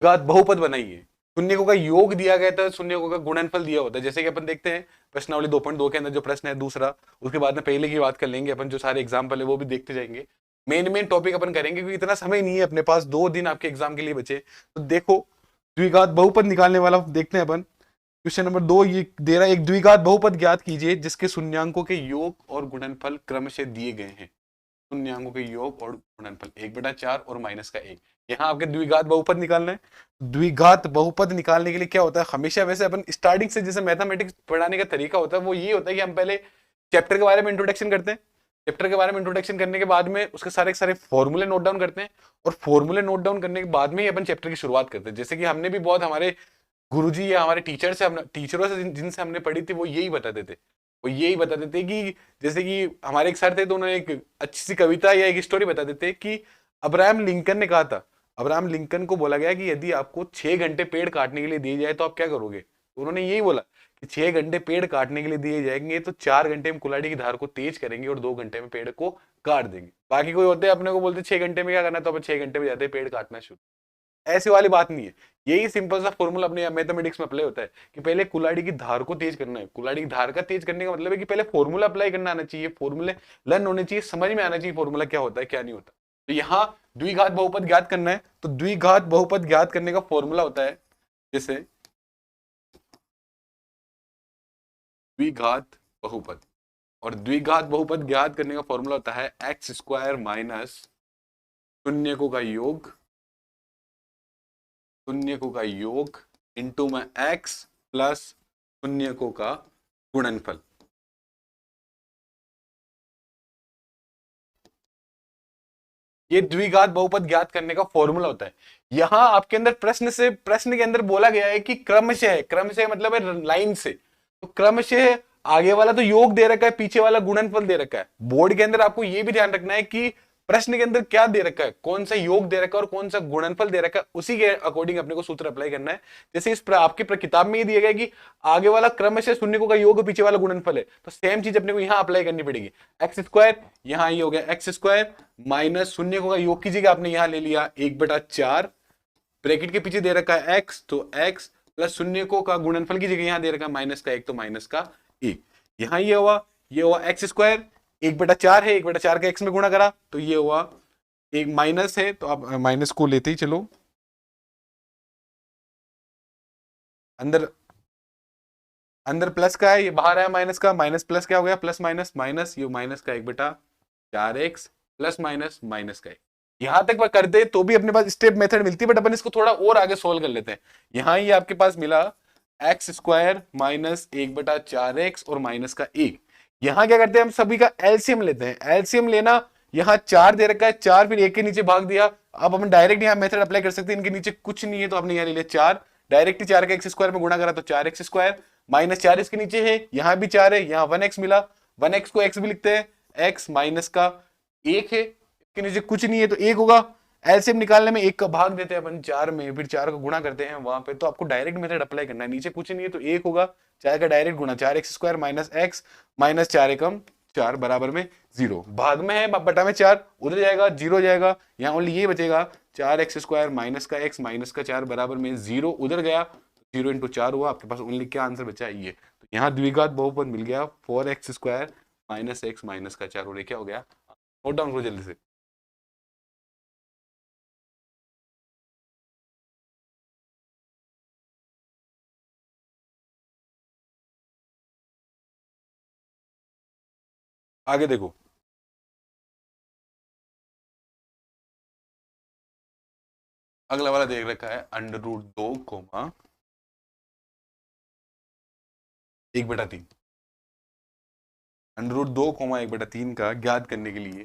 द्विघात बहुपद बनाइए, शून्यकों का योग दिया गया था, शून्यकों का गुणनफल दिया होता है। जैसे कि अपन देखते हैं प्रश्नावली 2.2 के अंदर जो प्रश्न है दूसरा, उसके बाद में पहले की बात कर लेंगे अपन, जो सारे एग्जाम्पल है वो भी देखते जाएंगे। मेन टॉपिक अपन करेंगे क्योंकि इतना समय नहीं है अपने पास, 2 दिन आपके एग्जाम के लिए बचे। तो देखो द्विघात बहुपद निकालने वाला देखते हैं अपन। क्वेश्चन नंबर 2 ये दे रहा है, एक द्विघात बहुपद ज्ञात कीजिए जिसके शून्यांकों के योग और गुणनफल क्रमशः दिए गए हैं। शून्यांकों के योग और गुणनफल 1/4 और -1। यहाँ आपके द्विघात बहुपद निकालना है। द्विघात बहुपद निकालने के लिए क्या होता है, हमेशा वैसे अपन स्टार्टिंग से जैसे मैथमेटिक्स पढ़ाने का तरीका होता है वो ये होता है कि हम पहले चैप्टर के बारे में इंट्रोडक्शन करते हैं। चैप्टर के बारे में इंट्रोडक्शन करने के बाद में उसके सारे सारे फॉर्मूले नोट डाउन करते हैं, और फॉर्मूले नोट डाउन करने के बाद में ही अपन चैप्टर की शुरुआत करते हैं। जैसे कि हमने भी बहुत हमारे गुरुजी या हमारे टीचर से, हमने टीचरों से जिनसे हमने पढ़ी थी, वो यही बताते थे। वो यही बताते थे कि जैसे कि हमारे एक सर थे तो उन्होंने एक अच्छी सी कविता या एक स्टोरी बताते थे कि अब्राहम लिंकन ने कहा था, अब्राहम लिंकन को बोला गया कि यदि आपको 6 घंटे पेड़ काटने के लिए दिए जाए तो आप क्या करोगे। तो उन्होंने यही बोला कि 6 घंटे पेड़ काटने के लिए दिए जाएंगे तो 4 घंटे हम कुल्हाड़ी की धार को तेज करेंगे और 2 घंटे में पेड़ को काट देंगे। बाकी कोई होते अपने को बोलते 6 घंटे में क्या करना, तो अपन 6 घंटे में जाते पेड़ काटना शुरू। ऐसी वाली बात नहीं है। यही सिंपल सा फॉर्मूला अपने मैथमेटिक्स में अप्लाई होता है कि पहले कुल्हाड़ी की धार को तेज करना है। कुल्हाड़ी की धार का तेज करने का मतलब है कि पहले फॉर्मूला अप्लाई करना आना चाहिए, फॉर्मूले लर्न होने चाहिए, समझ में आना चाहिए फॉर्मूला क्या होता है क्या नहीं होता। तो यहाँ द्विघात बहुपद ज्ञात करना है, तो द्विघात बहुपद ज्ञात करने का फॉर्मूला होता है जैसे द्विघात बहुपद, और द्विघात बहुपद ज्ञात करने का फॉर्मूला होता है x² माइनस शून्यकों का योग, शून्यकों का योग इंटू में x प्लस शून्यकों का गुणनफल। ये द्विघात बहुपद ज्ञात करने का फॉर्मूला होता है। यहां आपके अंदर प्रश्न के अंदर बोला गया है कि क्रमशः है, क्रमशः मतलब है लाइन से, तो क्रमशः आगे वाला तो योग दे रखा है, पीछे वाला गुणनफल दे रखा है। बोर्ड के अंदर आपको यह भी ध्यान रखना है कि प्रश्न के अंदर क्या दे रखा है, कौन सा योग दे रखा है और कौन सा गुणनफल दे रखा है, उसी के अकॉर्डिंग अपने को सूत्र अप्लाई करना है। जैसे आपकी किताब में ये दिया गया कि आगे वाला क्रमशः शून्य का योग, पीछे वाला गुणनफल है, तो सेम चीज अपने को यहां अप्लाई करनी पड़ेगी। x², यहां ये हो गया x² माइनस शून्य का योग की जगह आपने यहां ले लिया 1/4, ब्रैकेट के पीछे दे रखा है x, तो x प्लस शून्य का गुणनफल की जगह यहां दे रखा है -1, तो -1। यहां ये हुआ x², 1/4 है, 1/4 का x में गुणा करा तो ये हुआ एक माइनस है, तो आप माइनस को लेते ही चलो। अंदर अंदर प्लस का है, ये बाहर आया माइनस का, माइनस प्लस क्या हो गया, प्लस माइनस माइनस, ये माइनस का 1/4x प्लस माइनस माइनस का 1। यहां तक वह करते तो भी अपने पास स्टेप मेथड मिलती है, बट अपन इसको थोड़ा और आगे सोल्व कर लेते हैं। यहां ये आपके पास मिला x² माइनस 1/4x और माइनस का 1। यहां क्या करते हैं, हम सभी का एलसीएम लेते हैं। एलसीएम लेना, यहाँ 4 दे रखा है, 4 फिर 1 के नीचे भाग दिया। अब हम डायरेक्ट यहाँ मेथड अप्लाई कर सकते हैं, इनके नीचे कुछ नहीं है तो आपने यहाँ ले लिया 4, डायरेक्ट 4 का x² में गुणा करा तो 4x² माइनस 4 इसके नीचे है, यहाँ भी 4 है, यहाँ 1x मिला, 1x को x भी लिखते हैं, x माइनस का 1 है, इसके नीचे कुछ नहीं है तो 1 होगा। एलसीएम निकालने में 1 का भाग देते हैं अपन 4 में, फिर 4 का गुणा करते हैं वहां पे, तो आपको डायरेक्ट मेथड अप्लाई करना है। नीचे कुछ नहीं है तो 1 होगा, 4 का डायरेक्ट गुणा, 4x² माइनस x माइनस 4 एकम 4 बराबर में 0, भाग में है बटा में 4 उधर जाएगा 0 जाएगा, यहाँ ओनली ये बचेगा 4x² माइनस का x माइनस का 4 बराबर में 0 उधर गया, 0 इंटू 4 हुआ, आपके पास ओनली क्या आंसर बचा है ये। तो यहाँ द्विघात बहुपद मिल गया 4x² माइनस x माइनस का 4, और ये क्या हो गया, नोट डाउन करो जल्दी से। आगे देखो, अगला वाला देख रखा है √2 कोमा 1/3। √2 कोमा 1/3 का ज्ञात करने के लिए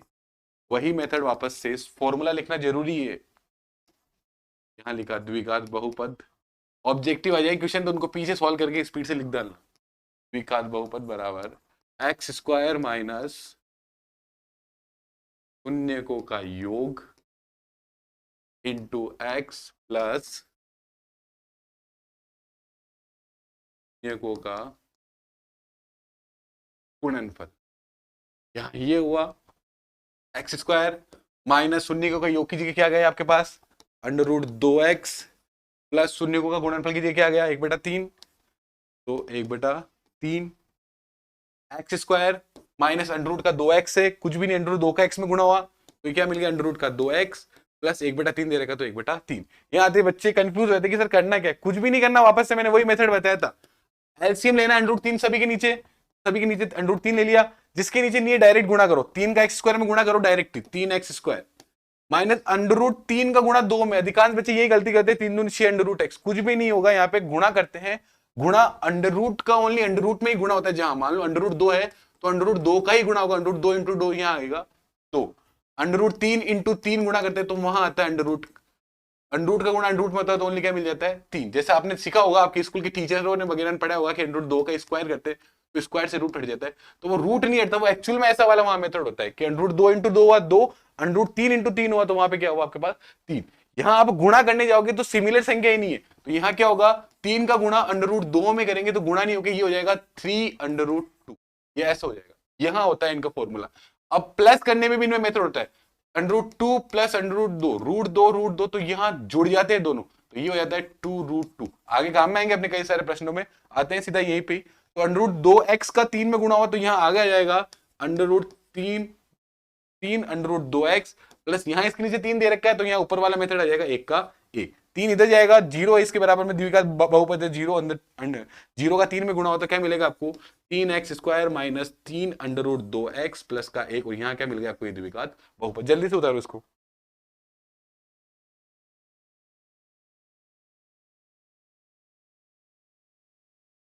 वही मेथड वापस से फॉर्मूला लिखना जरूरी है। यहाँ लिखा द्विघात बहुपद, ऑब्जेक्टिव आ जाए क्वेश्चन तो उनको पीछे सॉल्व करके स्पीड से लिख डालना। द्विघात बहुपद बराबर x² माइनस शून्यकों का योग इंटू x प्लस शून्यकों का गुणनफल। यहाँ ये हुआ x² माइनस शून्यकों का योग की जगह क्या गया आपके पास, √2x प्लस शून्यकों का गुणनफल कीजिए, क्या आ गया 1/3, तो 1/3 X square minus under root का 2x है, कुछ भी नहीं, अंडर रूट 2 का x में गुणा हुआ तो ये क्या मिल गया अंडर रूट का 2x प्लस 1/3 दे रखा तो 1/3। यहाँ आते बच्चे कंफ्यूज रहते कि सर करना क्या है, कुछ भी नहीं करना, वापस से मैंने वही मेथड बताया था, एलसीएम लेना अंडर रूट 3 सभी के नीचे, सभी के नीचे अंडर रूट 3 ले लिया, जिसके नीचे नहीं है डायरेक्ट गुणा करो, 3 का एक्स स्क्वायर में गुणा करो direct, 3x square minus under root 3 का गुणा 2 में, अधिकांश बच्चे यही गलती करते हैं, 3 दूनी 6 अंडर रूट एक्स, कुछ भी नहीं होगा, यहाँ पे गुणा करते हैं, गुणा अंडर रूट का ओनली अंडर रूट में ही गुणा होता है, जहां मान लो अंडर रूट 2 है तो अंडर रूट 2 का ही गुणा होगा, अंडर रूट 2 इंटू 2 यहाँ आएगा, तो अंडर रूट 3 इंटू 3 गुणा करते हैं तो वहां आता है अंडर रूट का गुणा अंडर रूट में होता है तो ओनली क्या मिल जाता है 3। जैसे आपने सीखा होगा, आपके स्कूल के टीचरों ने वगैरह पढ़ा होगा कि अंडर रूट 2 का स्क्वायर करते हैं तो स्क्वायर से रूट हट जाता है, तो वो रूट नहीं हटता, वो एक्चुअल में ऐसा वाला वहां मेथड होता है कि अंडर रूट 2 इंटू 2 हुआ 2, अंडर रूट 3 इंटू 3 हुआ तो वहां पे क्या हुआ आपके पास 3। यहाँ आप गुणा करने जाओगे तो सिमिलर संख्या ही नहीं है, तो यहाँ क्या होगा 3 का गुणा अंडर रूट 2 में करेंगे तो गुणा नहीं होगा, ये हो जाएगा 3 अंडर रूट 2, ये ऐसा हो जाएगा, यहाँ होता है इनका फॉर्मूला। अब प्लस करने में भी इनमें मेथड होता है, under root 2 plus under root 2 root 2 तो यहाँ जुड़ जाते हैं दोनों, तो ये हो जाता है 2 रूट 2। आगे काम में आएंगे अपने कई सारे प्रश्नों में, आते हैं सीधा यही पे, तो अंडर रूट 2x का 3 में गुणा हुआ तो यहाँ आगे आ जाएगा under root 3 under root 2x plus यहाँ इसके नीचे 3 दे रखा है तो यहाँ ऊपर वाला मेथड आ जाएगा 1 का 1, 3 इधर जाएगा, 0 इसके बराबर में द्विघात बहुपद है, 0 अंदर 0 का 3 में गुणा हुआ तो क्या मिलेगा आपको 3x square minus 3 under root 2x plus का 1, और यहाँ क्या मिल गया आपको ये द्विघात बहुपद। जल्दी से उतारो इसको,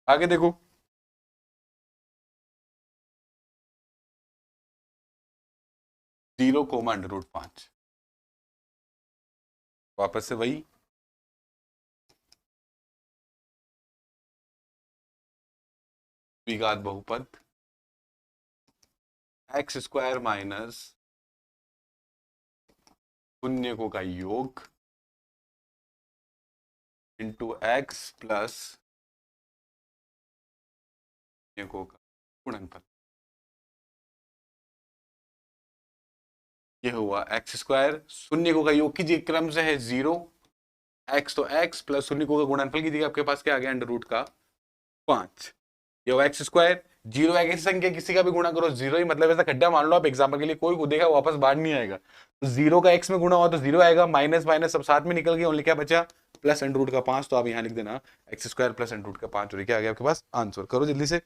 आगे देखो, 0 कोमा अंडर रूट 5, वापस से वही द्विघात बहुपद एक्स स्क्वायर माइनस शून्यकों का योग इंटू एक्स प्लस शून्यकों का गुणनफल, ये हुआ एक्स स्क्वायर, शून्यकों का योग कीजिए क्रम से है 0, एक्स तो एक्स प्लस शून्यकों का गुणनफल कीजिए, आपके पास क्या आ गया अंडर रूट का 5, ये हुआ एक्स स्क्वायर, 0 एक ऐसी संख्या किसी का भी गुणा करो 0 ही, मतलब ऐसा खड्डा मान लो आप एग्जाम्पल के लिए, कोई को देखा वापस बाहर नहीं आएगा, तो 0 का x में गुणा हुआ तो 0 आएगा, माइनस माइनस सब साथ में निकल गया, ओनली क्या बचा प्लस अंडर रूट का 5, तो आप यहाँ लिख देना X square plus under root का 5, और क्या आ गया आपके पास आंसर। करो जल्दी से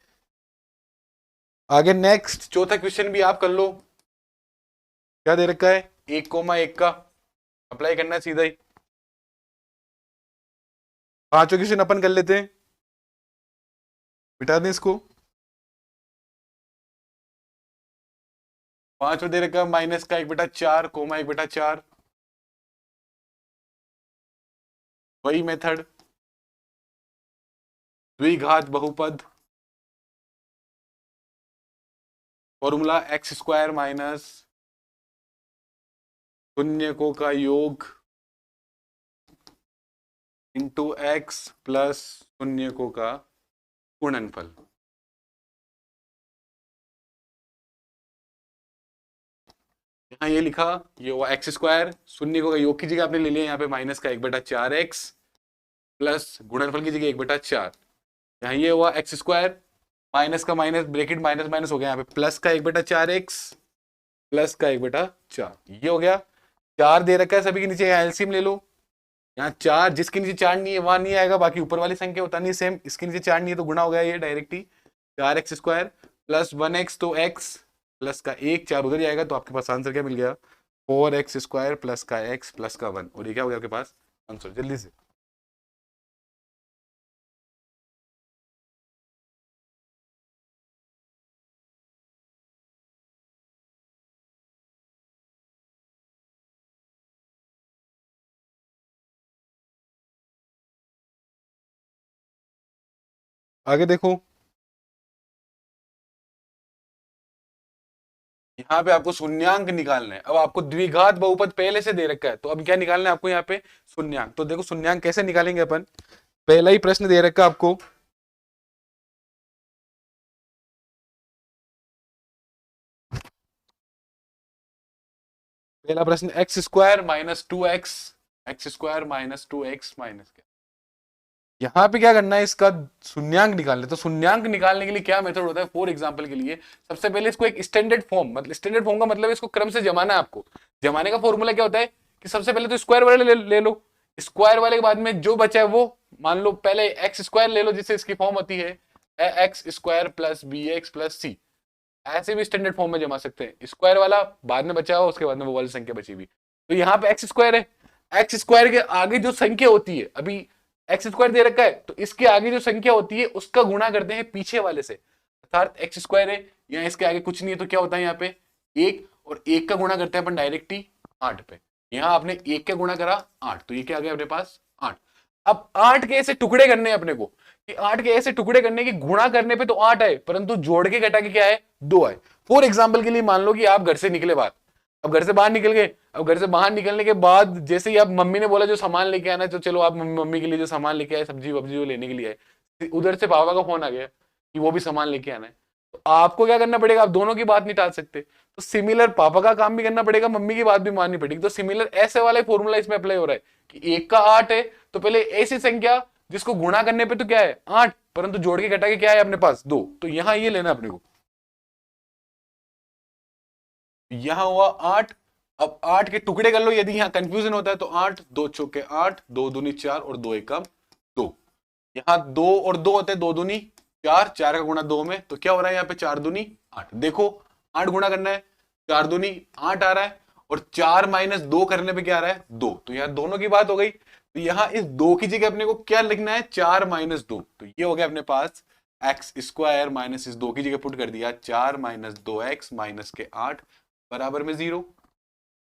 आगे, नेक्स्ट चौथा क्वेश्चन भी आप कर लो, क्या दे रखा है 1,1 का, अप्लाई करना है सीधा ही, पांचों क्वेश्चन अपन कर लेते हैं, मिटा दें इसको, पांचों दे रखा माइनस का 1/4 कोमा 1/4, वही मेथड द्विघात बहुपद, फॉर्मूला एक्स स्क्वायर माइनस शून्यकों का योग इंटू एक्स प्लस शून्यकों का गुणनफल, यहाँ ये लिखा, ये हुआ एक्स स्क्वायर, शून्यकों का योग की जगह आपने ले लिया यहाँ पे माइनस का 1/4x प्लस गुणनफल की जगह 1/4, यहाँ ये हुआ एक्स स्क्वायर, माइनस का माइनस ब्रैकेट माइनस माइनस हो गया, यहाँ पे प्लस का 1/4x प्लस का 1/4, ये हो गया, 4 दे रखा है सभी के नीचे, यहाँ एलसीएम ले लो, यहाँ 4 जिसके नीचे 4 नहीं है वहां नहीं आएगा, बाकी ऊपर वाली संख्या होता नहीं सेम, इसके नीचे 4 नहीं है तो गुणा हो गया ये डायरेक्ट ही, 4x स्क्वायर प्लस 1x तो x प्लस का 1, 4 उधर जाएगा तो आपके पास आंसर क्या मिल गया 4x स्क्वायर प्लस का x प्लस का 1, और ये क्या हो गया आपके पास आंसर। जल्दी से आगे देखो, यहाँ पे आपको शून्यांक निकालना है, अब आपको द्विघात बहुपद पहले से दे रखा है तो अब क्या निकालना है आपको यहाँ पे शून्यांक, तो देखो शून्यांक कैसे निकालेंगे अपन, पहला ही प्रश्न दे रखा है आपको, पहला प्रश्न x square minus 2x, x square minus 2x minus क्या यहाँ पे क्या करना है, इसका शून्यांक निकालना है। तो शून्यांक निकालने के लिए क्या मेथड होता है, फॉर एग्जांपल के लिए सबसे पहले इसको एक स्टैंडर्ड फॉर्म, मतलब स्टैंडर्ड फॉर्म का मतलब इसको क्रम से जमाना है आपको। जमाने का फॉर्मूला क्या होता है कि सबसे पहले तो स्क्वायर वाले ले लो, स्क्वायर वाले के बाद में जो बचा है वो मान लो पहले एक्स स्क्वायर ले लो, जिससे इसकी फॉर्म होती है x square plus B x plus c. ऐसे भी स्टैंडर्ड फॉर्म में जमा सकते हैं, स्क्वायर वाला बाद में बचा हो, उसके बाद में वो वाली संख्या बची हुई। तो यहाँ पे एक्स स्क्वायर है, एक्स स्क्वायर के आगे जो संख्या होती है, अभी एक्स स्क्वायर दे रखा है तो इसके आगे जो संख्या होती है उसका गुणा करते हैं पीछे वाले से, अर्थात एक्स स्क्वायर है यहाँ, इसके आगे कुछ नहीं है तो क्या होता है यहाँ पे एक, और एक का गुणा करते हैं अपन डायरेक्ट ही 8 पे। यहाँ आपने एक का गुणा करा 8, तो ये क्या आ गया अपने पास 8। अब 8 के ऐसे टुकड़े करने हैं अपने को, कि 8 के ऐसे टुकड़े करने की गुणा करने पे तो 8 आए, परंतु जोड़ के घटा के क्या है 2 आए। फॉर एग्जाम्पल के लिए मान लो कि आप घर से निकले बाहर, अब घर से बाहर निकल गए, अब घर से बाहर निकलने के बाद जैसे ही आप मम्मी ने बोला जो सामान लेके आना है, तो चलो आप मम्मी के लिए जो सामान लेके आए, सब्जी वब्जी जो लेने के लिए आए, उधर से पापा का फोन आ गया कि वो भी सामान लेके आना है। तो आपको क्या करना पड़ेगा, आप दोनों की बात नहीं टाल सकते, तो सिमिलर पापा का काम भी करना पड़ेगा, मम्मी की बात भी माननी पड़ेगी। तो सिमिलर ऐसे वाला फॉर्मूला इसमें अप्लाई हो रहा है कि एक का 8 है, तो पहले ऐसी संख्या जिसको गुणा करने पे तो क्या है 8, परंतु जोड़ के घटा के क्या है अपने पास 2, तो यहां ये लेना अपने को, यहां हुआ 8। अब 8 के टुकड़े कर लो, यदि यहां कंफ्यूजन होता है तो 8 2 चौके 8, 2 दूनी 4 और 2 एकम 2। यहां 2 और 2 होते हैं, 2 दूनी 4, 4 का गुणा 2 में, तो क्या हो रहा है यहाँ पे 4 दूनी 8। देखो 8 गुणा करना है, 4 दूनी 8 आ रहा है, और 4 माइनस 2 करने पे क्या आ रहा है 2, तो यहाँ दोनों की बात हो गई। तो यहाँ इस 2 की जगह अपने को क्या लिखना है 4 माइनस 2, तो ये हो गया अपने पास एक्स स्क्वायर माइनस इस 2 की जगह पुट कर दिया 4 माइनस 2 एक्स माइनस के 8 बराबर में 0।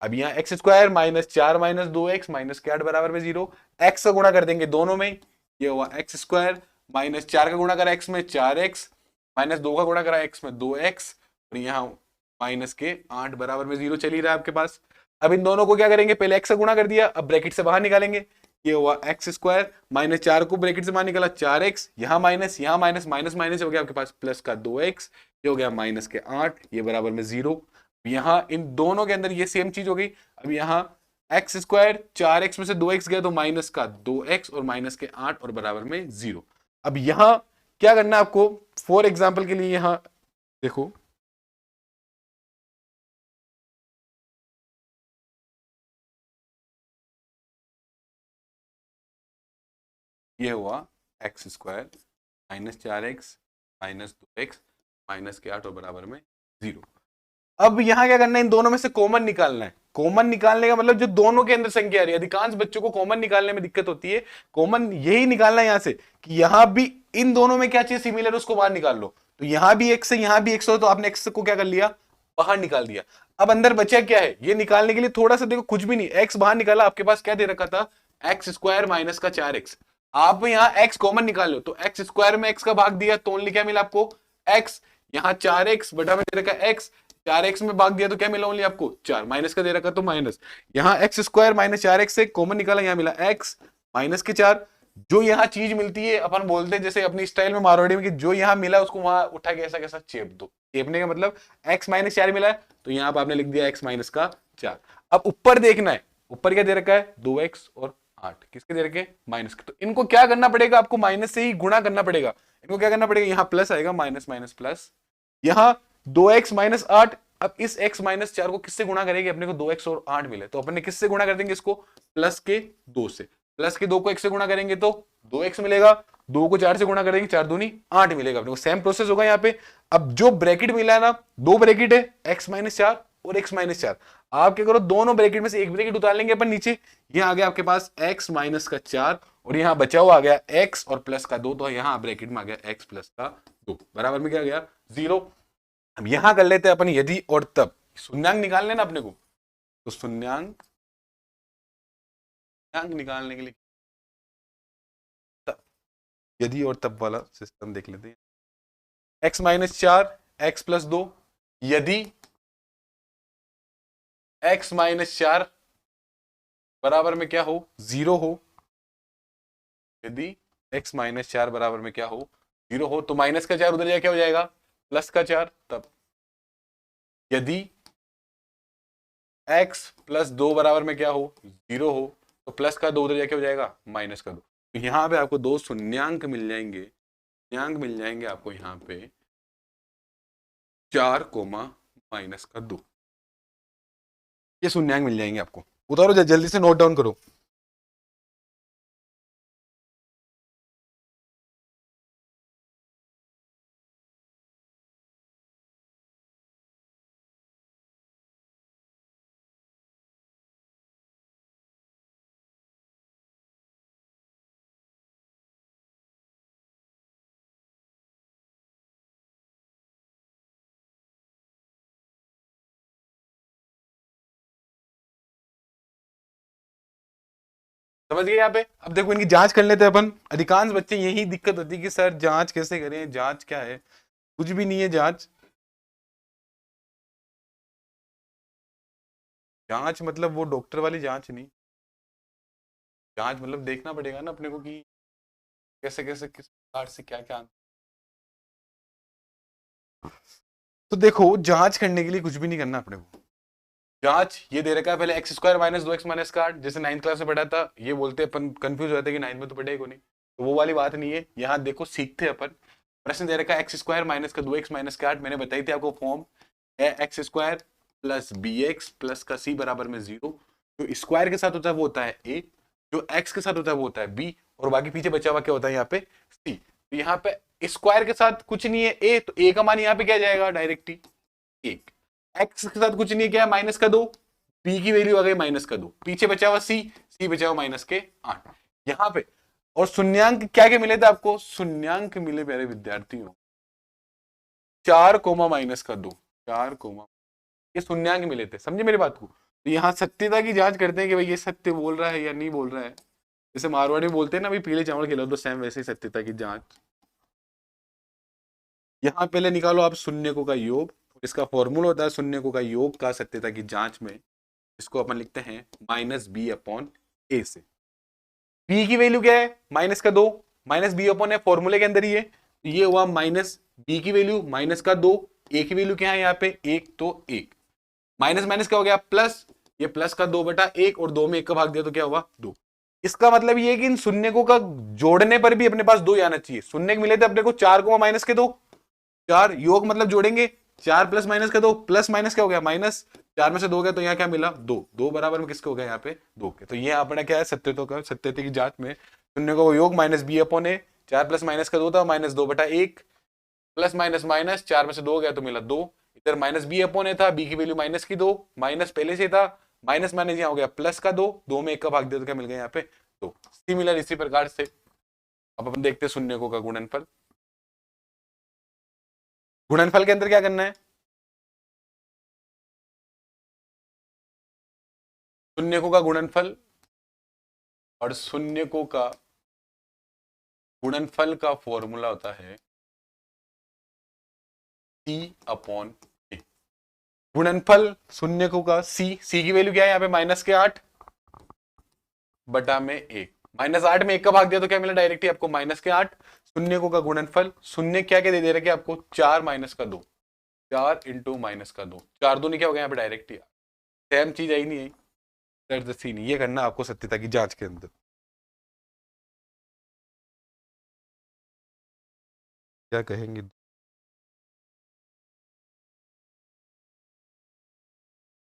अब यहाँ x square minus 4 minus 2 x minus के 8 बराबर में 0, एक्स का गुणा कर देंगे दोनों में, ये हुआ एक्स स्क्वायर माइनस 4 का गुणा करा एक्स में 4 एक्स, माइनस 2 का गुणा करा एक्स में 2 एक्स, और यहाँ माइनस के 8 बराबर में 0 चल ही रहा है आपके पास। अब इन दोनों को क्या करेंगे, पहले एक्स का गुणा कर दिया, अब ब्रैकेट से बाहर निकालेंगे, ये हुआ एक्स स्क्वायर माइनस 4 को ब्रैकेट से बाहर निकाला 4 एक्स, यहाँ माइनस माइनस माइनस हो गया आपके पास प्लस का 2 एक्स, ये हो गया माइनस के 8, ये बराबर में 0। यहाँ इन दोनों के अंदर ये सेम चीज हो गई। अब यहाँ एक्स स्क्वायर 4 एक्स में से 2 एक्स गया तो माइनस का 2 एक्स और माइनस के 8 और बराबर में 0। अब यहाँ क्या करना है आपको, फॉर एग्जाम्पल के लिए यहाँ देखो, ये हुआ x square minus 4 x minus 2 x minus के 8 और बराबर में 0। अब यहां क्या करना है, इन दोनों में से कॉमन निकालना है। कॉमन निकालने का मतलब जो दोनों के अंदर संख्या आ रही है, अधिकांश बच्चों को कॉमन निकालने में दिक्कत होती है। कॉमन यही निकालना है यहां से कि यहां भी इन दोनों में क्या चीज सिमिलर उसको बाहर निकाल लो। तो यहां भी एक्स है यहां भी एक्स हो, तो आपने एक्स को क्या कर लिया बाहर निकाल दिया। अब अंदर बचा क्या है, ये निकालने के लिए थोड़ा सा देखो, कुछ भी नहीं, एक्स बाहर निकाला, आपके पास क्या दे रखा था एक्स स्क्वायर माइनस का 4 एक्स। आप यहाँ एक्स कॉमन निकाल लो, तो एक्स स्क्वायर में एक्स का भाग दिया तो ओनली क्या मिला आपको एक्स, यहाँ 4 एक्स बटा में दे रखा एक्स, 4 एक्स में भाग दिया तो क्या मिला ओनली आपको 4, माइनस का दे रखा तो माइनस, यहाँ एक्स स्क्वायर माइनस 4 एक्स से कॉमन निकाला, यहाँ मिला एक्स माइनस के 4। जो यहाँ चीज मिलती है अपन बोलते हैं जैसे अपनी स्टाइल में मारवाड़ी में कि जो यहाँ मिला उसको वहां उठा के ऐसा कैसा चेप दो, चेपने का मतलब एक्स माइनस 4 मिला है तो यहाँ पे आपने लिख दिया एक्स माइनस का 4। अब ऊपर देखना है, ऊपर क्या दे रखा है 2 एक्स और 8, किसके दे रखे माइनस के, तो इनको क्या करना पड़ेगा आपको माइनस से ही गुणा करना पड़ेगा। इनको क्या करना पड़ेगा, यहाँ प्लस आएगा माइनस माइनस प्लस, यहाँ 2 एक्स माइनस 8। अब इस x माइनस 4 को किससे गुणा करेंगे, अपने को 2 एक्स और 8 मिले तो अपने किससे गुणा कर देंगे इसको प्लस के 2 से, प्लस के 2 को x से गुणा करेंगे तो 2 एक्स मिलेगा, 2 को 4 से गुणा करेंगे 4 दूनी 8 मिलेगा अपने को, सेम प्रोसेस होगा यहाँ पे। अब जो ब्रैकेट मिला है ना, दो ब्रैकेट है x माइनस 4 और x माइनस 4, आप क्या करो दोनों ब्रैकेट में से एक ब्रैकेट उतार लेंगे अपन नीचे, यहाँ आ गया आपके पास x माइनस का 4 और यहाँ बचा हुआ आ गया x और प्लस का 2, तो यहाँ ब्रैकेट में आ गया x प्लस का 2 बराबर में क्या गया 0। अब यहां कर लेते हैं अपन यदि और तब, शून्यांक निकाल लेना अपने को, तो शून्यांक निकालने के लिए तब, यदि और तब वाला सिस्टम देख लेते हैं। x माइनस 4 एक्स प्लस 2, यदि x माइनस 4 बराबर में क्या हो 0 हो, यदि x माइनस 4 बराबर में क्या हो 0 हो, तो माइनस का 4 उधर जाके क्या हो जाएगा प्लस का 4। तब यदि x प्लस 2 बराबर में क्या हो 0 हो, तो प्लस का 2 उधर जाके हो जाएगा माइनस का 2। तो यहाँ पे आपको दो शून्यांक मिल जाएंगे, शून्यांक मिल जाएंगे आपको यहाँ पे 4 कोमा माइनस का 2, ये शून्यांक मिल जाएंगे आपको। उतारो जल्दी से, नोट डाउन करो। समझ गए यहाँ पे? अब देखो इनकी जांच कर लेते हैं अपन। अधिकांश बच्चे यही दिक्कत होती है कि सर जांच कैसे करें, जांच क्या है, कुछ भी नहीं है जांच। जांच मतलब वो डॉक्टर वाली जांच नहीं, जांच मतलब देखना पड़ेगा ना अपने को कि कैसे कैसे किस प्रकार से क्या क्या। तो देखो जांच करने के लिए कुछ भी नहीं करना अपने को। जांच ये दे रखा है पहले x square minus 2x minus का 8, जैसे 9th क्लास में पढ़ा था। ये बोलते हैं अपन कंफ्यूज हो जाते हैं कि 9th में तो पढ़े को नहीं, तो वो वाली बात नहीं है। यहाँ देखो सीखते हैं अपन। प्रश्न दे रखा है एक्स स्क्वायर माइनस का 2x माइनस का 8। मैंने बताई थी आपको फॉर्म है x square plus B x plus का सी बराबर में 0। जो स्क्वायर के साथ होता है वो होता है ए, जो एक्स के साथ होता है वो होता है बी, और बाकी पीछे बचा हुआ क्या होता है यहाँ पे सी। तो यहाँ पे स्क्वायर के साथ कुछ नहीं है ए, तो ए का मान यहाँ पे क्या जाएगा डायरेक्ट ही एक। एक्स के साथ कुछ नहीं है, क्या है माइनस का 2, बी की वैल्यू आ गई माइनस का 2, पीछे बचा हुआ सी, सी बचा हुआ माइनस के 8 यहाँ पे। और शून्यांक क्या क्या मिले थे आपको? शून्यांक मिले प्यारे विद्यार्थियों 4 कोमा माइनस का 2, 4 कोमा, ये शून्यांक मिले थे। समझे मेरी बात को? तो यहाँ सत्यता की जांच करते हैं कि भाई ये सत्य बोल रहा है या नहीं बोल रहा है। जैसे मारवाड़ी बोलते हैं ना भाई पीले चावल खिलाओ, तो सेम वैसे ही सत्यता की जांच। यहाँ पहले निकालो आप शून्यकों का योग, इसका फॉर्मूला होता है शून्यकों का योग का सत्यता की जांच में। इसको अपन लिखते हैं माइनस बी अपॉन ए से। बी की वैल्यू क्या है माइनस का 2, माइनस बी अपॉन है फॉर्मूले के अंदर ही है, तो ये हुआ माइनस बी की वैल्यू माइनस का 2, ए की वैल्यू क्या है यहाँ पे 1, तो 1 माइनस माइनस क्या हो गया प्लस, ये प्लस का 2/1 और 2 में 1 का भाग दिया तो क्या हुआ 2। इसका मतलब ये है कि इन शून्यकों का जोड़ने पर भी अपने पास 2 आना चाहिए। शून्य मिले थे अपने को 4 को माइनस के 2, 4 योग मतलब जोड़ेंगे 4 प्लस माइनस का 2, प्लस माइनस क्या हो गया माइनस, 4 में से 2 गया तो यहाँ क्या मिला 2, 2 बराबर में किसके हो गया यहाँ पे 2 के। तो ये अपना क्या है सत्यता का, सत्यता की जांच में शून्य को योग माइनस बी अपॉन ए, 4 प्लस माइनस का 2 था माइनस 2/1 प्लस माइनस माइनस 4 में से 2 गया तो मिला 2। इधर माइनस बी अपॉन ए था, बी की वैल्यू माइनस की 2, माइनस पहले से था, माइनस माइनस यहाँ हो गया प्लस का 2, 2 में 1 का भाग दिया तो क्या मिल गया यहाँ पे 2। सिमिलर इसी प्रकार से अब अपन देखते हैं शून्यकों का गुणनफल। गुणनफल के अंदर क्या करना है? शून्यकों का गुणनफल, और शून्यकों का गुणनफल का फॉर्मूला होता है C अपॉन ए। गुणनफल शून्यकों का सी की वैल्यू क्या है यहाँ पे माइनस के 8 बटा में 1, माइनस 8 में 1 का भाग दिया तो क्या मिला डायरेक्ट ही आपको माइनस के 8। शून्यकों का गुणनफल, शून्य क्या क्या दे रखे आपको 4 माइनस का 2, 4 इंटू माइनस का 2, 4 दूनी क्या हो गया यहाँ पे डायरेक्ट ही, सेम चीज आई नहीं आई। ये करना आपको सत्यता की जांच के अंदर। क्या कहेंगे?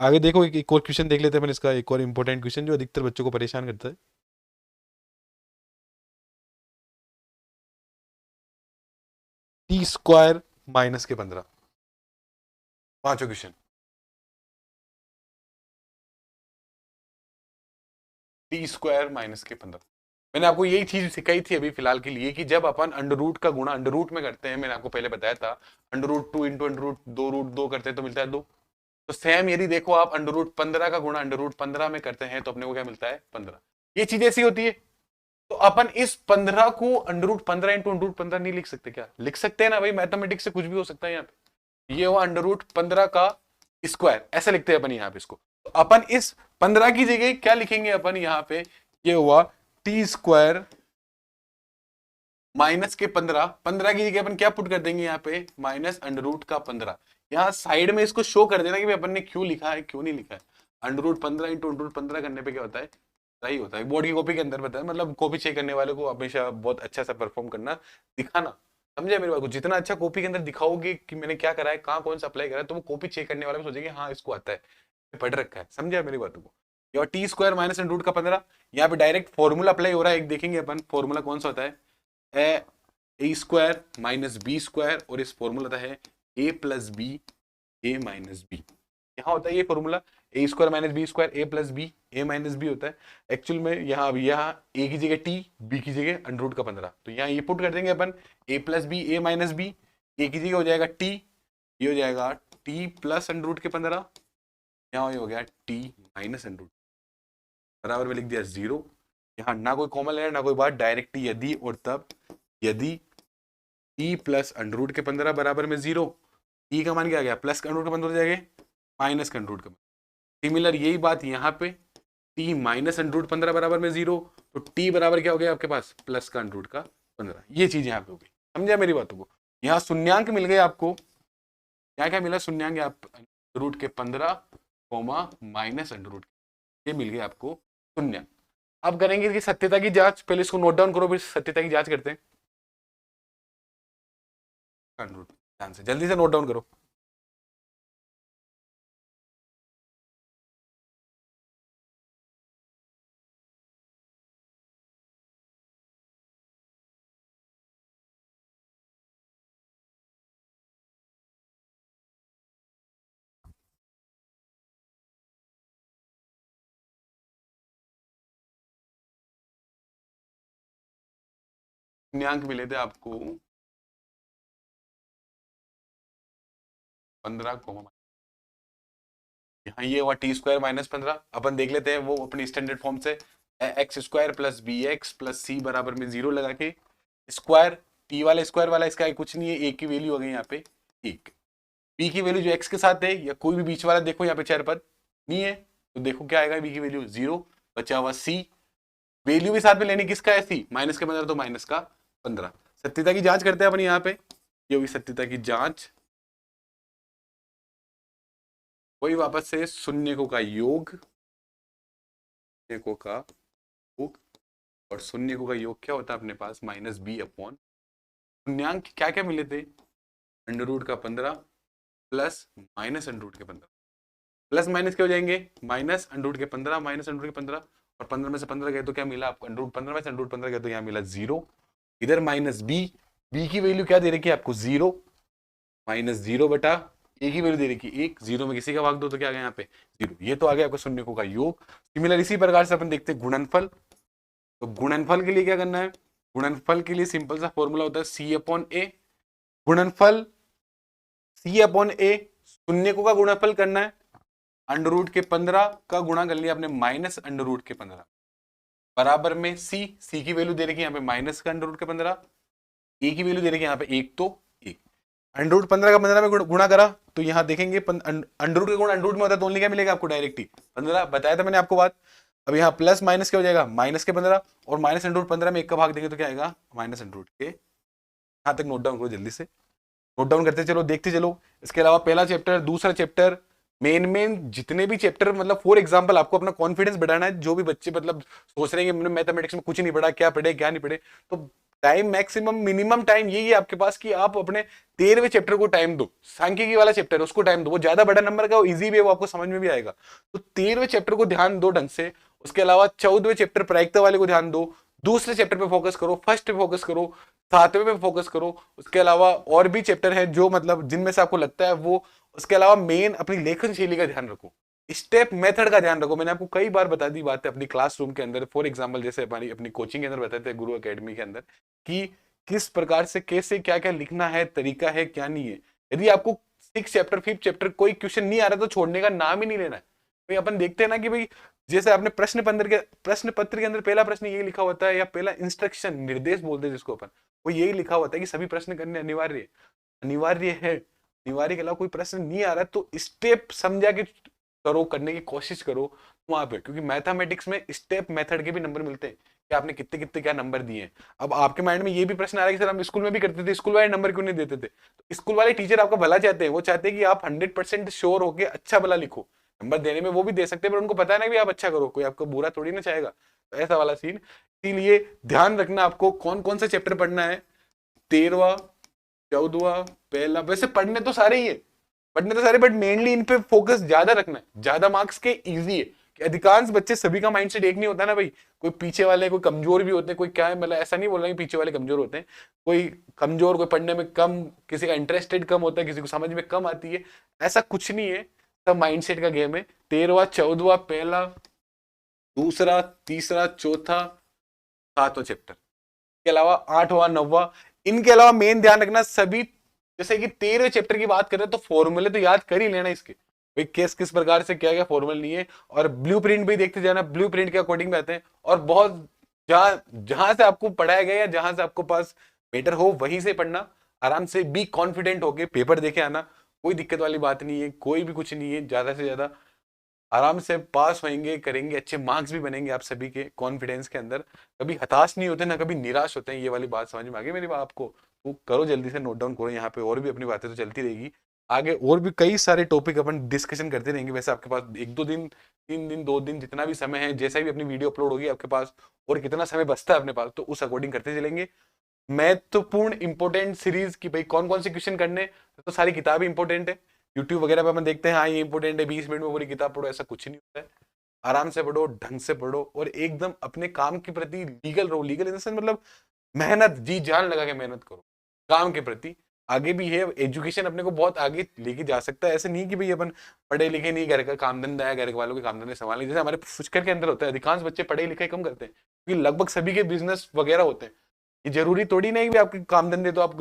आगे देखो एक और क्वेश्चन देख लेते हैं अपन इसका, एक और इंपॉर्टेंट क्वेश्चन जो अधिकतर बच्चों को परेशान करता है। टी स्क्वायर माइनस के 15, पांचों क्वेश्चन। टी स्क्वायर माइनस के 15, मैंने आपको यही चीज सिखाई थी अभी फिलहाल के लिए कि जब अपन अंडर रूट का गुणा अंडर रूट में करते हैं, मैंने आपको पहले बताया था under root 2 into under root 2 root 2 करते हैं तो मिलता है 2। तो सेम यदि देखो आप अंडर रूट 15 का गुणा अंडर रूट 15 में करते हैं तो अपने को क्या मिलता है 15। ये चीज ऐसी होती है। तो अपन इस 15 को under root 15 into under root 15 नहीं लिख सकते क्या? लिख सकते हैं ना भाई, मैथमेटिक्स से कुछ भी हो सकता है यहाँ पे। ये हुआ अंडर रूट 15 का स्क्वायर, ऐसे लिखते हैं अपन यहाँ पे इसको। तो अपन इस 15 की जगह क्या लिखेंगे अपन यहाँ पे, ये हुआ टी स्क्वायर माइनस के 15, 15 की जगह अपन क्या पुट कर देंगे यहाँ पे माइनस अंडर रूट का 15। यहाँ साइड में इसको शो कर देना कि अपन ने क्यों लिखा है क्यों नहीं लिखा है। Under root 15 into under root 15 करने पे क्या होता है सही होता है बोर्ड की कॉपी के अंदर, पता है मतलब कॉपी चेक करने वाले को हमेशा बहुत अच्छा सा परफॉर्म करना, दिखाना। समझे मेरी बात को, जितना अच्छा कॉपी के अंदर दिखाओगे कि मैंने क्या करा है, कहाँ कौन सा अप्लाई करा है, तो वो कॉपी चेक करने वाला भी सोचेगा हाँ इसको आता है, पढ़ रखा है। समझा मेरी बातों को। और T square minus under root का 15, यहाँ पे डायरेक्ट फॉर्मूला अप्लाई हो रहा है। एक देखेंगे अपन फॉर्मूला कौन सा होता है, ए स्क्वायर माइनस बी स्क्वायर, और इस फॉर्मूला होता है ए प्लस बी ए माइनस बी। यहाँ होता है ये फॉर्मूला ए स्क्वायर माइनस बी स्क्वायर ए प्लस बी ए माइनस बी होता है। एक्चुअल में यहाँ अब यहाँ ए की जगह टी, बी की जगह अंडर रूट का 15, तो यहाँ ये पुट कर देंगे अपन ए प्लस बी ए माइनस बी, ए की जगह हो जाएगा टी, ये हो जाएगा टी प्लस अंडर रूट के 15, यहाँ ये हो गया टी माइनस अंडर रूट, बराबर में लिख दिया 0। यहाँ ना कोई कॉमन लेना ना कोई बात, डायरेक्ट यदि और तब, यदि टी प्लस अंडर रूट के 15 बराबर में 0, टी का मान क्या आ गया प्लस का अंडर रूट के 15 हो जाएगा माइनस का अंडर रूट का। सिमिलर यही बात यहाँ पे, टी माइनस अंडर रूट 15 बराबर में 0, तो टी बराबर क्या हो गया आपके पास प्लस का अंडर रूट का 15। ये चीज यहाँ पे हो गई। समझा मेरी बातों को। यहाँ शून्यांक मिल गए आपको, यहाँ क्या मिला शून्यांक, आप रूट के 15 कोमा माइनस अंडर रूट, ये मिल गया आपको शून्यांक। अब करेंगे कि सत्यता की जांच, पहले इसको नोट डाउन करो फिर सत्यता की जांच करते हैं। ध्यान से जल्दी से नोट डाउन करो। शून्यांक मिले थे आपको 15 कोमा, यहाँ ये हुआ टी स्क्वायर माइनस 15। अपन देख लेते हैं वो अपनी स्टैंडर्ड फॉर्म से, x square plus B x plus c बराबर में 0 लगा के, स्क्वायर टी वाला स्क्वायर वाला इसका कुछ नहीं है, एक की वैल्यू हो गई यहाँ पे 1, बी की वैल्यू जो एक्स के साथ है, या कोई भी बीच वाला देखो यहाँ पे चार पद नहीं है, तो देखो क्या आएगा बी की वैल्यू 0, बचा हुआ सी, वैल्यू भी साथ में लेनी किसका है सी, माइनस के 15 तो माइनस का 15। सत्यता की जांच करते हैं अपन यहाँ पे, ये होगी सत्यता की जांच, वही वापस से शून्यकों का योग, शून्यकों का योग, और शून्यकों का योग क्या होता है अपने पास माइनस बी अपॉन, शून्यांक क्या क्या मिले थे अंडर रूट का 15 प्लस माइनस अंडर रूट के 15, प्लस माइनस क्या हो जाएंगे माइनस अंडर रूट के 15 माइनस अंडर रूट के 15, और 15 में से 15 गए तो क्या मिला आपको अंडर रूट 15 में से अंडर रूट 15 गए तो यहाँ मिला 0, इधर माइनस बी, बी की वैल्यू क्या दे रखी है आपको 0, माइनस 0 बटा ए की वैल्यू दे रखी है 1, 0 में किसी का भाग दो तो क्या आ गया यहाँ पे 0, ये तो आ गया आपका शून्यकों का योग। सिमिलर इसी प्रकार से अपन देखते हैं गुणनफल, तो गुणनफल के लिए क्या करना है, गुणनफल के लिए सिंपल सा फॉर्मूला होता है सी अपॉन ए, गुणनफल सी अपॉन ए, शून्यकों का गुणनफल करना है, अंडर रूट के 15 का गुणा कर लिया आपने माइनस अंडर रूट के 15 बराबर में सी, सी की वैल्यू दे रखी है यहाँ पे माइनस का अंडर रूट के 15, ए की वैल्यू दे रखी है यहाँ पे 1, तो 1, अंडर रूट 15 का 15 में गुणा करा तो यहाँ देखेंगे अंडर रूट का गुण अंडर रूट में होता है तो ओनली क्या मिलेगा आपको डायरेक्ट ही 15, बताया था मैंने आपको बात। अब यहाँ प्लस माइनस क्या हो जाएगा माइनस के 15, और माइनस अंडर रूट 15 में 1 का भाग देंगे तो क्या आएगा माइनस अंडर रूट के, यहाँ तक नोट डाउन करो जल्दी से, नोट डाउन करते चलो देखते चलो। इसके अलावा पहला चैप्टर दूसरा चैप्टर मेन जितने भी चैप्टर, मतलब फॉर एग्जांपल आपको अपना कॉन्फिडेंस बढ़ाना है, जो भी बच्चे मतलब सोच रहे हैं कि मैंने मैथमेटिक्स में कुछ नहीं पढ़ा, क्या पढ़े क्या नहीं पढ़े, तो टाइम मैक्सिमम मिनिमम टाइम यही है आपके पास कि आप अपने 13वें चैप्टर को टाइम दो, सांख्यिकी वाला चैप्टर है उसको टाइम दो, वो ज्यादा बड़ा नंबर का, वो इजी भी है, वो आपको समझ में भी आएगा, तो 13वें चैप्टर को ध्यान दो ढंग से। उसके अलावा 14वें चैप्टर प्रायिकता वाले को ध्यान दो, दूसरे चैप्टर पे फोकस करो, फर्स्ट पे फोकस करो, 7वें पे फोकस करो। उसके अलावा और भी चैप्टर है जो मतलब जिनमें से आपको लगता है वो, उसके अलावा मेन अपनी लेखन शैली का ध्यान रखो, स्टेप मेथड का ध्यान रखो। मैंने आपको कई बार बता दी बात है अपनी क्लासरूम के अंदर, फॉर एग्जांपल जैसे हमारी अपनी कोचिंग के अंदर बताते हैं गुरु एकेडमी के अंदर कि किस प्रकार से कैसे क्या क्या लिखना है, तरीका है क्या नहीं है। यदि आपको 6 चैप्टर 5 चैप्टर कोई क्वेश्चन नहीं आ रहा तो छोड़ने का नाम ही नहीं लेना है। भाई अपन देखते हैं ना कि भाई जैसे आपने प्रश्न पत्र के अंदर पहला प्रश्न यही लिखा होता है, या पहला इंस्ट्रक्शन निर्देश बोलते हैं जिसको अपन, वो यही लिखा होता है कि सभी प्रश्न करने अनिवार्य है, अनिवार्य है, अनिवार्य के अलावा कोई प्रश्न नहीं आ रहा है तो स्टेप समझा के करो, करने की कोशिश करो वहां पे, क्योंकि मैथमेटिक्स में स्टेप मेथड के भी नंबर मिलते हैं कि आपने कितने कितने क्या नंबर दिए हैं। अब आपके माइंड में ये भी प्रश्न आ रहा है कि सर हम स्कूल में भी करते थे, स्कूल वाले नंबर क्यों नहीं देते थे, तो स्कूल वाले टीचर आपका भला चाहते हैं, वो चाहते हैं कि आप 100% श्योर होके अच्छा भला लिखो। नंबर देने में वो भी दे सकते हैं, पर उनको पता है ना कि आप अच्छा करो, कोई आपको बुरा थोड़ी ना चाहेगा, तो ऐसा वाला सीन। इसीलिए ध्यान रखना आपको कौन कौन सा चैप्टर पढ़ना है, 13वां, 14वां, पहला, वैसे पढ़ने तो सारे ही है, पढ़ने तो सारे, बट मेनली इन पे फोकस ज्यादा रखना है, ज्यादा मार्क्स के इजी है कि अधिकांश बच्चे, सभी का माइंडसेट एक नहीं होता ना भाई, कोई पीछे वाले, कोई कमजोर भी होते हैं, कोई क्या है, मतलब ऐसा नहीं बोल रहा कि पीछे वाले कमजोर होते हैं, कोई कमजोर, कोई पढ़ने में कम, किसी का इंटरेस्टेड कम होता है, किसी को समझ में कम आती है, ऐसा कुछ नहीं है, सब माइंडसेट का गेम है। 13वां, 14वां, पहला, दूसरा, तीसरा, चौथा, 7वां चैप्टर के अलावा 8वां, 9वां, इनके अलावा मेन ध्यान रखना सभी, जैसे कि 13वें चैप्टर की बात करें तो फॉर्मूले तो याद कर ही लेना इसके, भाई किस किस प्रकार से क्या क्या फॉर्मूला नहीं है, और ब्लूप्रिंट भी देखते जाना, ब्लूप्रिंट के अकॉर्डिंग में आते हैं, और बहुत जहां जहां से आपको पढ़ाया गया या जहां से आपको पास बेटर हो वहीं से पढ़ना, आराम से बी कॉन्फिडेंट होके पेपर देके आना, कोई दिक्कत वाली बात नहीं है, कोई भी कुछ नहीं है, ज्यादा से ज्यादा आराम से पास होंगे, करेंगे, अच्छे मार्क्स भी बनेंगे आप सभी के कॉन्फिडेंस के अंदर, कभी हताश नहीं होते ना कभी निराश होते हैं, ये वाली बात समझ में आ गई मेरी बात आपको, तो करो जल्दी से नोट डाउन करो, यहाँ पे और भी अपनी बातें तो चलती रहेगी, आगे और भी कई सारे टॉपिक अपन डिस्कशन करते रहेंगे, वैसे आपके पास 1-2 दिन, 3 दिन, 2 दिन, जितना भी समय है, जैसा भी अपनी वीडियो अपलोड होगी आपके पास, और कितना समय बचता है अपने पास, तो उस अकॉर्डिंग करते चलेंगे। महत्वपूर्ण इंपॉर्टेंट सीरीज की भाई कौन कौन से क्वेश्चन करने, तो सारी किताबें इंपॉर्टेंट है, यूट्यूब वगैरह पे अपन देखते हैं, हाँ ये इंपॉर्टेंट है, 20 मिनट में पूरी किताब पढ़ो, ऐसा कुछ नहीं होता है, आराम से पढ़ो, ढंग से पढ़ो, और एकदम अपने काम के प्रति लीगल रहो, लीगल इन द सेंस मतलब मेहनत, जी जान लगा के मेहनत करो काम के प्रति, आगे भी है, एजुकेशन अपने को बहुत आगे लेके जा सकता है, ऐसे नहीं कि भाई अपन पढ़े लिखे नहीं, घर का काम धंधा है, घर वालों के काम धंधे संभालने, जैसे हमारे फुचकर के अंदर होता है, अधिकांश बच्चे पढ़े लिखे कम करते हैं, क्योंकि लगभग सभी के बिजनेस वगैरह होते हैं, ये जरूरी थोड़ी नहीं कि आपके काम धंधे तो आप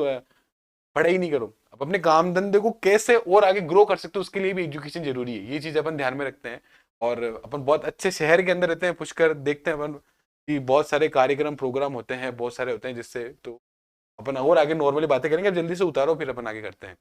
पढ़ाई ही नहीं करो, आप अपने काम धंधे को कैसे और आगे ग्रो कर सकते हो, उसके लिए भी एजुकेशन जरूरी है, ये चीज अपन ध्यान में रखते हैं। और अपन बहुत अच्छे शहर के अंदर रहते हैं, पुष्कर देखते हैं अपन कि बहुत सारे कार्यक्रम प्रोग्राम होते हैं, बहुत सारे होते हैं, जिससे तो अपन और आगे नॉर्मली बातें करेंगे, अब जल्दी से उतारो फिर अपन आगे करते हैं।